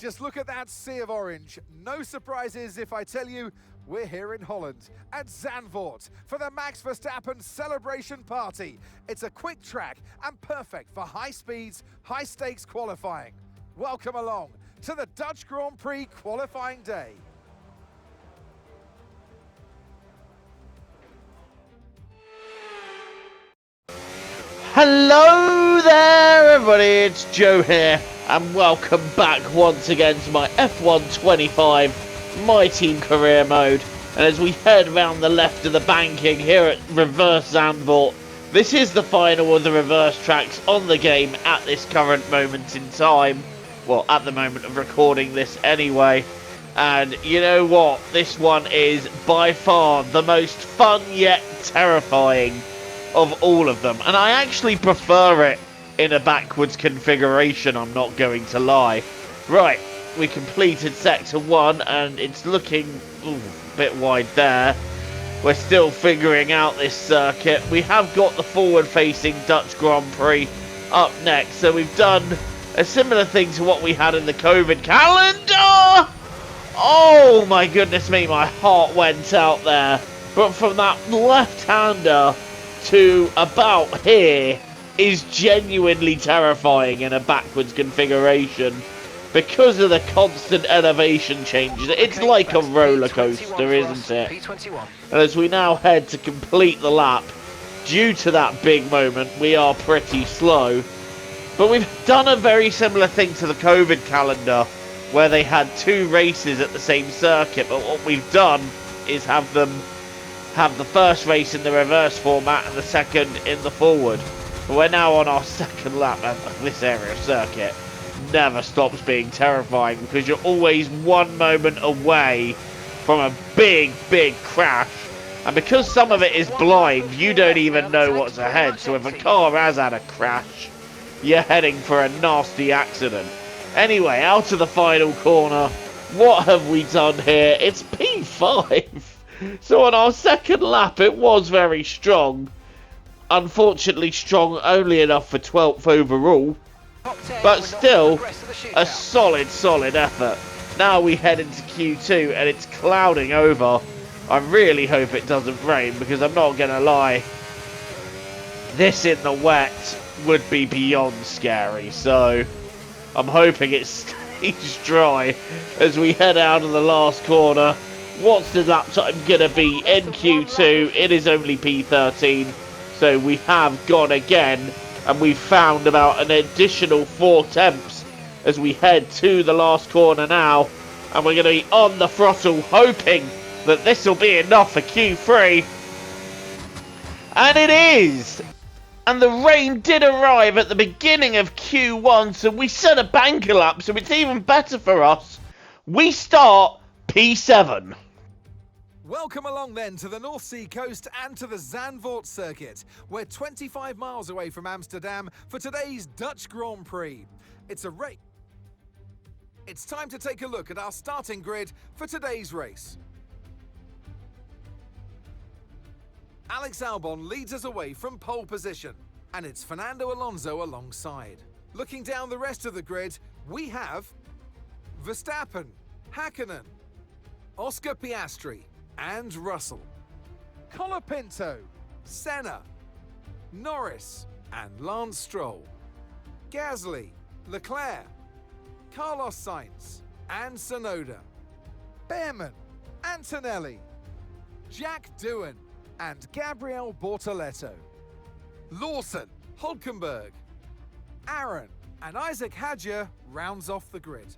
just look at that sea of orange. No surprises if I tell you we're here in Holland at Zandvoort for the Max Verstappen celebration party. It's a quick track and perfect for high speeds, high stakes qualifying. Welcome along to the Dutch Grand Prix qualifying day. Hello there everybody, it's Joe here and welcome back once again to my F1 25 My Team Career Mode. And as we head round the left of the banking here at Reverse Zandvoort, this is the final of the reverse tracks on the game at this current moment in time. Well, at the moment of recording this anyway. And you know what, this one is by far the most fun yet terrifying of all of them, and I actually prefer it in a backwards configuration, I'm not going to lie. Right, we completed sector 1 and it's looking a bit wide there. We're still figuring out this circuit. We have got the forward facing Dutch Grand Prix up next, so we've done a similar thing to what we had in the COVID calendar. Oh my goodness me, my heart went out there. But from that left-hander to about here is genuinely terrifying in a backwards configuration because of the constant elevation changes. It's like a roller coaster, isn't it? And as we now head to complete the lap, due to that big moment, we are pretty slow. But we've done a very similar thing to the COVID calendar, where they had 2 races at the same circuit, but what we've done is have the first race in the reverse format and the second in the forward. But we're now on our second lap, and this area of circuit never stops being terrifying because you're always one moment away from a big crash. And because some of it is blind, you don't even know what's ahead. So if a car has had a crash, you're heading for a nasty accident. Anyway, out of the final corner, what have we done here? It's P5. So on our second lap, it was very strong. Unfortunately, strong only enough for 12th overall. But still, a solid effort. Now we head into Q2 and it's clouding over. I really hope it doesn't rain because I'm not going to lie. This in the wet would be beyond scary. So I'm hoping it stays dry as we head out of the last corner. What's the lap time going to be in Q2? It is only P13. So we have gone again. And we've found about an additional 4 tenths as we head to the last corner now. And we're going to be on the throttle hoping that this will be enough for Q3. And it is! And the rain did arrive at the beginning of Q1. So we set a banker lap. So it's even better for us. We start P7. Welcome along then to the North Sea coast and to the Zandvoort circuit. We're 25 miles away from Amsterdam for today's Dutch Grand Prix. It's time to take a look at our starting grid for today's race. Alex Albon leads us away from pole position, and it's Fernando Alonso alongside. Looking down the rest of the grid, we have Verstappen, Hakkinen, Oscar Piastri, and Russell, Colapinto, Senna, Norris, and Lance Stroll, Gasly, Leclerc, Carlos Sainz, and Tsunoda, Behrman, Antonelli, Jack Doohan, and Gabriel Bortoleto, Lawson, Hulkenberg, Aaron, and Isaac Hadjar rounds off the grid.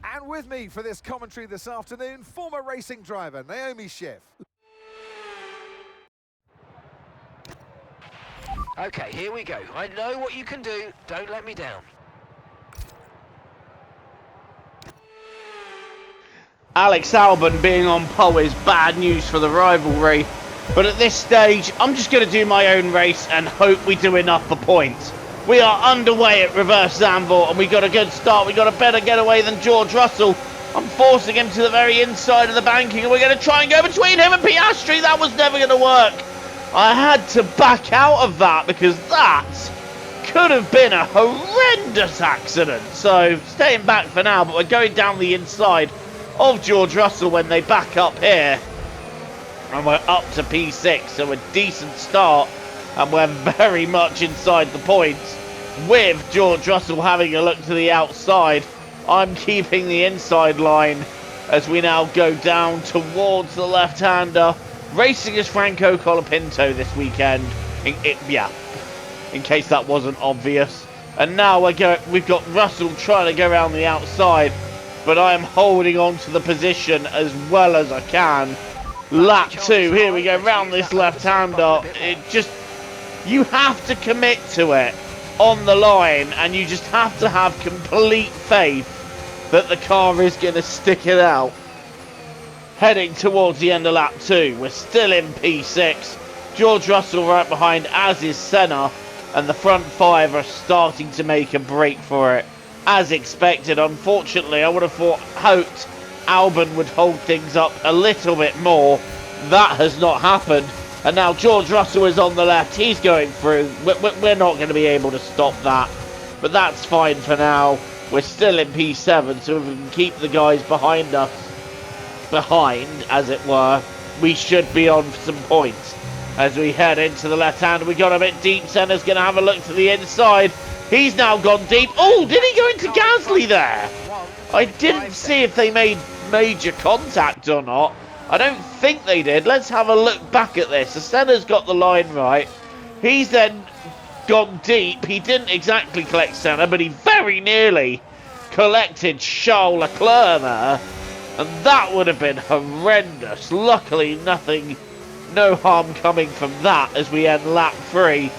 And with me for this commentary this afternoon, former racing driver Naomi Schiff. Okay, here we go. I know what you can do. Don't let me down. Alex Albon being on pole is bad news for the rivalry. But at this stage, I'm just going to do my own race and hope we do enough for points. We are underway at Reverse Zandvoort and we got a good start. We got a better getaway than George Russell. I'm forcing him to the very inside of the banking and we're going to try and go between him and Piastri. That was never going to work. I had to back out of that because that could have been a horrendous accident. So staying back for now, but we're going down the inside of George Russell when they back up here. And we're up to P6, so a decent start. And we're very much inside the points with George Russell having a look to the outside. I'm keeping the inside line as we now go down towards the left-hander. Racing as Franco Colapinto this weekend. In case that wasn't obvious. And now we've got Russell trying to go around the outside, but I am holding on to the position as well as I can. Lap 2, here we go, round this left-hander. You have to commit to it on the line, and you just have to have complete faith that the car is going to stick it out. Heading towards the end of lap 2, we're still in P6. George Russell right behind, as is Senna, and the front 5 are starting to make a break for it. As expected, unfortunately, I would have hoped Albon would hold things up a little bit more. That has not happened. And now George Russell is on the left. He's going through. We're not going to be able to stop that. But that's fine for now. We're still in P7, so if we can keep the guys behind us, as it were, we should be on some points. As we head into the left hand, we got a bit deep. Senna's going to have a look to the inside. He's now gone deep. Oh, did he go into Gasly there? I didn't see if they made major contact or not. I don't think they did. Let's have a look back at this. So Senna's got the line right. He's then gone deep. He didn't exactly collect Senna, but he very nearly collected Charles Leclerc there. And that would have been horrendous. Luckily, no harm coming from that as we end lap 3.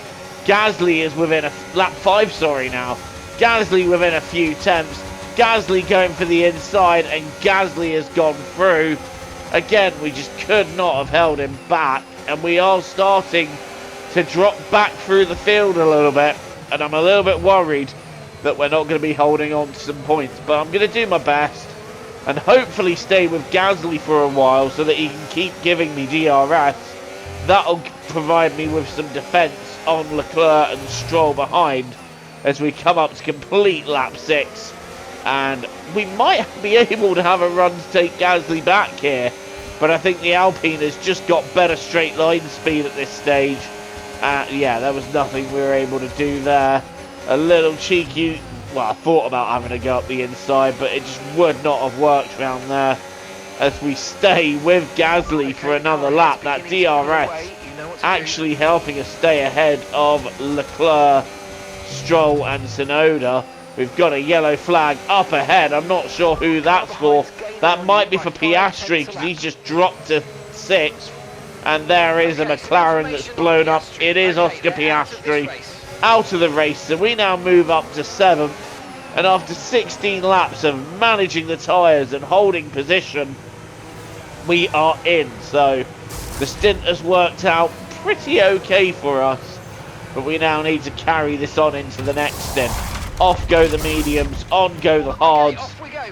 Gasly is within lap 5, now. Gasly within a few tenths. Gasly going for the inside, and Gasly has gone through. Again, we just could not have held him back, and we are starting to drop back through the field a little bit, and I'm a little bit worried that we're not going to be holding on to some points, but I'm going to do my best and hopefully stay with Gasly for a while so that he can keep giving me DRS. That'll provide me with some defence on Leclerc and Stroll behind as we come up to complete lap 6. And we might be able to have a run to take Gasly back here, but I think the Alpine has just got better straight line speed at this stage. Yeah, there was nothing we were able to do there. A little cheeky, well, I thought about having to go up the inside, but it just would not have worked round there. As we stay with Gasly for another lap, that DRS actually helping us stay ahead of Leclerc, Stroll and Tsunoda. We've got a yellow flag up ahead. I'm not sure who that's for. That might be for Piastri because he's just dropped to 6th. And there is a McLaren that's blown up. It is Oscar Piastri out of the race. So we now move up to 7th. And after 16 laps of managing the tyres and holding position, we are in. So the stint has worked out pretty okay for us. But we now need to carry this on into the next stint. Off go the mediums, on go the hards,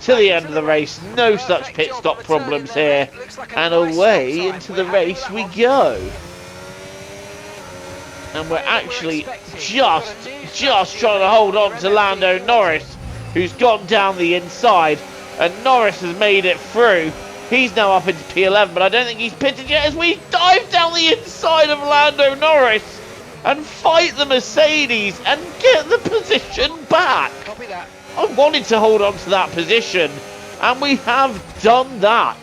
to the end of the race. No such pit stop problems here. And away into the race we go. And we're actually just trying to hold on to Lando Norris, who's gone down the inside. And Norris has made it through. He's now up into P11, but I don't think he's pitted yet as we dive down the inside of Lando Norris and fight the Mercedes and get the position back. Copy that. I wanted to hold on to that position, and we have done that.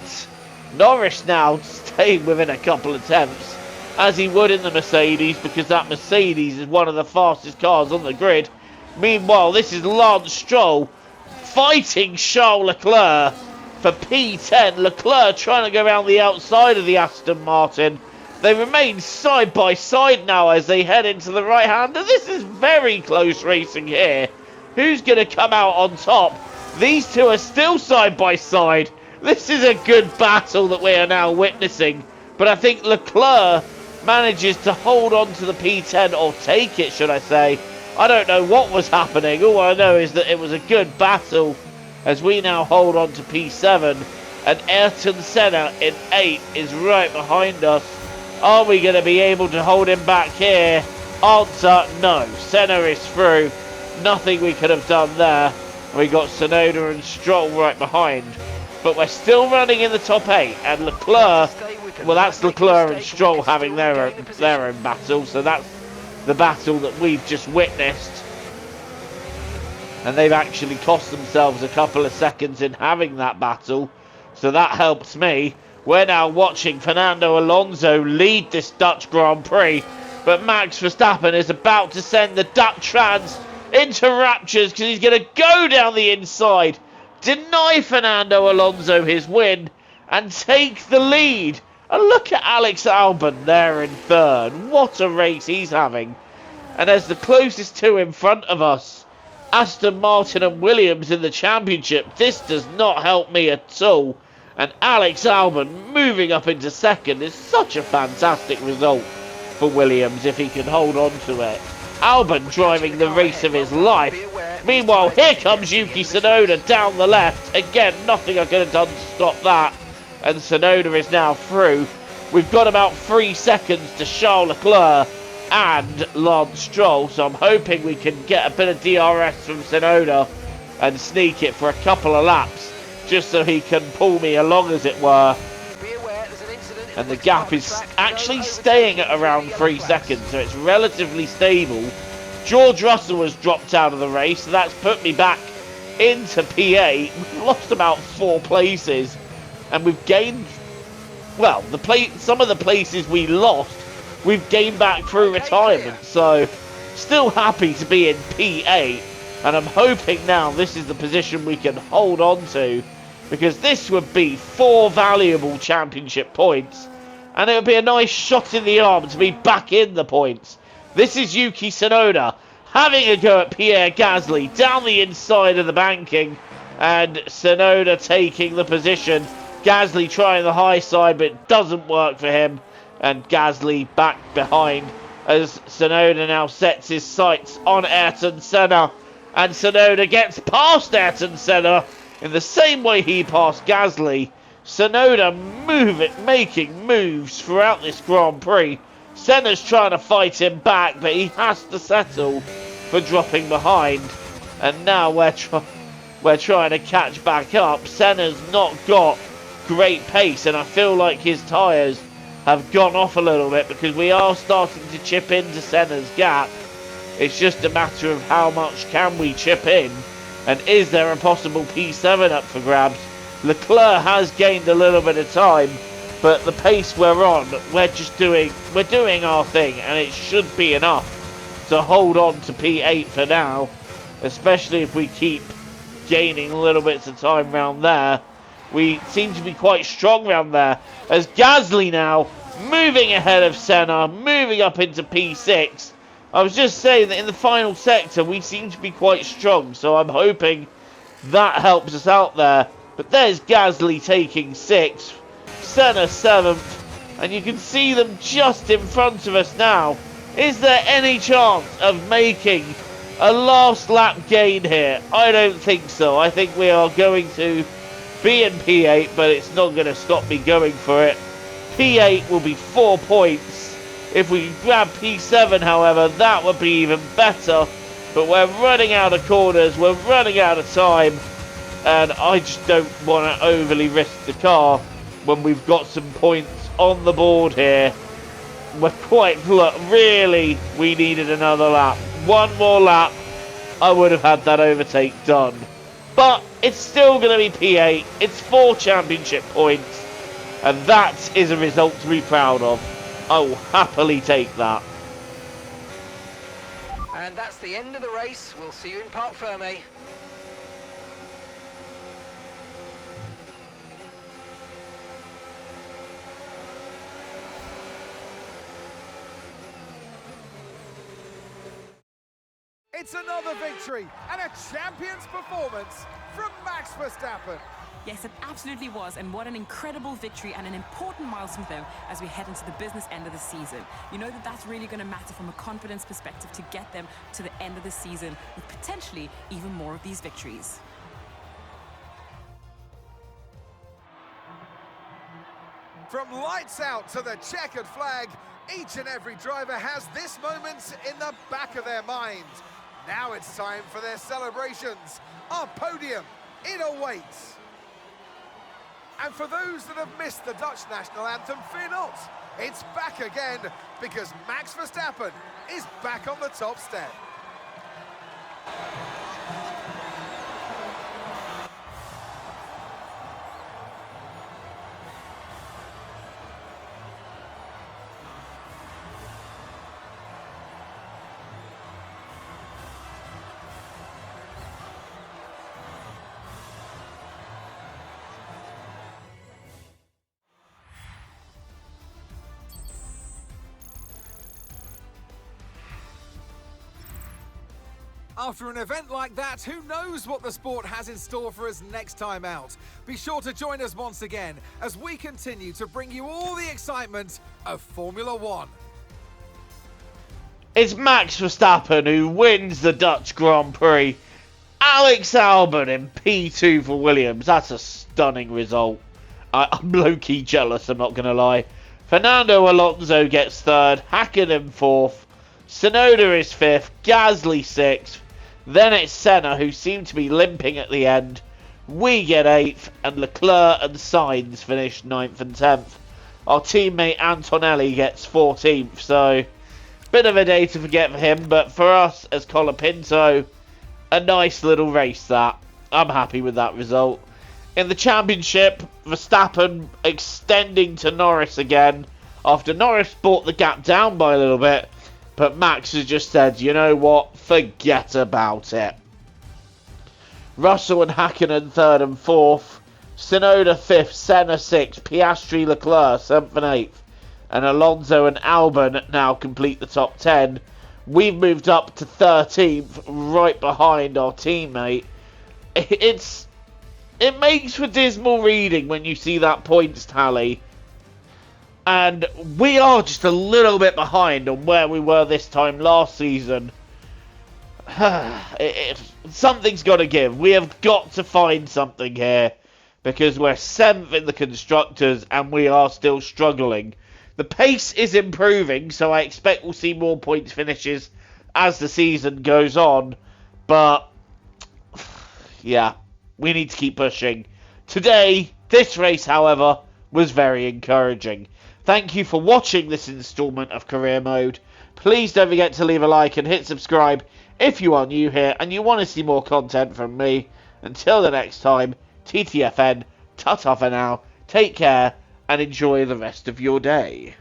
Norris now staying within a couple of tenths, as he would in the Mercedes, because that Mercedes is one of the fastest cars on the grid. Meanwhile, this is Lance Stroll fighting Charles Leclerc for P10. Leclerc trying to go around the outside of the Aston Martin. They remain side by side now as they head into the right hander. This is very close racing here. Who's going to come out on top? These two are still side by side. This is a good battle that we are now witnessing. But I think Leclerc manages to hold on to the P10, or take it, should I say. I don't know what was happening. All I know is that it was a good battle as we now hold on to P7. And Ayrton Senna in 8 is right behind us. Are we going to be able to hold him back here? Answer, no. Senna is through. Nothing we could have done there. We got Tsunoda and Stroll right behind. But we're still running in the top 8. And Leclerc, well, that's Leclerc and Stroll having their own battle. So that's the battle that we've just witnessed. And they've actually cost themselves a couple of seconds in having that battle. So that helps me. We're now watching Fernando Alonso lead this Dutch Grand Prix. But Max Verstappen is about to send the Dutch fans into raptures because he's going to go down the inside, deny Fernando Alonso his win, and take the lead. And look at Alex Albon there in third. What a race he's having. And as the closest two in front of us, Aston Martin and Williams in the championship, this does not help me at all. And Alex Albon moving up into second is such a fantastic result for Williams if he can hold on to it. Albon driving the race of his life. Meanwhile, here comes Yuki Tsunoda down the left. Again, nothing I could have done to stop that. And Tsunoda is now through. We've got about 3 seconds to Charles Leclerc and Lance Stroll. So I'm hoping we can get a bit of DRS from Tsunoda and sneak it for a couple of laps, just so he can pull me along, as it were. And the gap is actually staying at around 3 seconds, so it's relatively stable. George Russell has dropped out of the race, so that's put me back into P8. We've lost about 4 places, and we've gained, well, some of the places we lost, we've gained back through retirement. So still happy to be in P8, and I'm hoping now this is the position we can hold on to, because this would be 4 valuable championship points, and it would be a nice shot in the arm to be back in the points. This is Yuki Tsunoda having a go at Pierre Gasly down the inside of the banking, and Tsunoda taking the position. Gasly trying the high side, but it doesn't work for him, and Gasly back behind as Tsunoda now sets his sights on Ayrton Senna, and Tsunoda gets past Ayrton Senna in the same way he passed Gasly. Tsunoda making moves throughout this Grand Prix. Senna's trying to fight him back, but he has to settle for dropping behind. And now we're trying to catch back up. Senna's not got great pace, and I feel like his tyres have gone off a little bit because we are starting to chip into Senna's gap. It's just a matter of how much can we chip in, and is there a possible P7 up for grabs? Leclerc has gained a little bit of time, but the pace we're on, we're doing our thing, and it should be enough to hold on to P8 for now, especially if we keep gaining little bits of time round there. We seem to be quite strong round there, as Gasly now moving ahead of Senna, moving up into P6. I was just saying that in the final sector we seem to be quite strong, so I'm hoping that helps us out there. But there's Gasly taking 6th, Senna 7th, and you can see them just in front of us now. Is there any chance of making a last lap gain here? I don't think so. I think we are going to be in P8, but it's not going to stop me going for it. P8 will be 4 points. If we can grab P7, however, that would be even better. But we're running out of corners, we're running out of time, and I just don't want to overly risk the car when we've got some points on the board here. We're quite, really, we needed another lap. One more lap, I would have had that overtake done. But it's still going to be P8, it's 4 championship points, and that is a result to be proud of. I will happily take that. And that's the end of the race. We'll see you in Parc Ferme. It's another victory and a champion's performance from Max Verstappen. Yes, it absolutely was, and what an incredible victory and an important milestone though as we head into the business end of the season. You know that that's really going to matter from a confidence perspective to get them to the end of the season with potentially even more of these victories. From lights out to the checkered flag, each and every driver has this moment in the back of their mind. Now it's time for their celebrations. Our podium, it awaits. And for those that have missed the Dutch national anthem, fear not. It's back again because Max Verstappen is back on the top step. After an event like that, who knows what the sport has in store for us next time out? Be sure to join us once again as we continue to bring you all the excitement of Formula One. It's Max Verstappen who wins the Dutch Grand Prix. Alex Albon in P2 for Williams. That's a stunning result. I'm low-key jealous, I'm not going to lie. Fernando Alonso gets third, Hakkinen fourth, Tsunoda is fifth, Gasly sixth. Then it's Senna, who seemed to be limping at the end. We get 8th, and Leclerc and Sainz finish 9th and 10th. Our teammate Antonelli gets 14th, so bit of a day to forget for him, but for us as Colapinto, a nice little race that. I'm happy with that result. In the championship, Verstappen extending to Norris again, after Norris brought the gap down by a little bit. But Max has just said, you know what, forget about it. Russell and Hakkinen 3rd and 4th. Tsunoda 5th, Senna 6th, Piastri, Leclerc 7th and 8th. And Alonso and Albon now complete the top 10. We've moved up to 13th, right behind our teammate. It makes for dismal reading when you see that points tally. And we are just a little bit behind on where we were this time last season. Something's got to give. We have got to find something here. Because we're 7th in the Constructors and we are still struggling. The pace is improving, so I expect we'll see more points finishes as the season goes on. But, yeah, we need to keep pushing. Today, this race, however, was very encouraging. Thank you for watching this installment of Career Mode. Please don't forget to leave a like and hit subscribe if you are new here and you want to see more content from me. Until the next time, TTFN, ta-ta for now, take care and enjoy the rest of your day.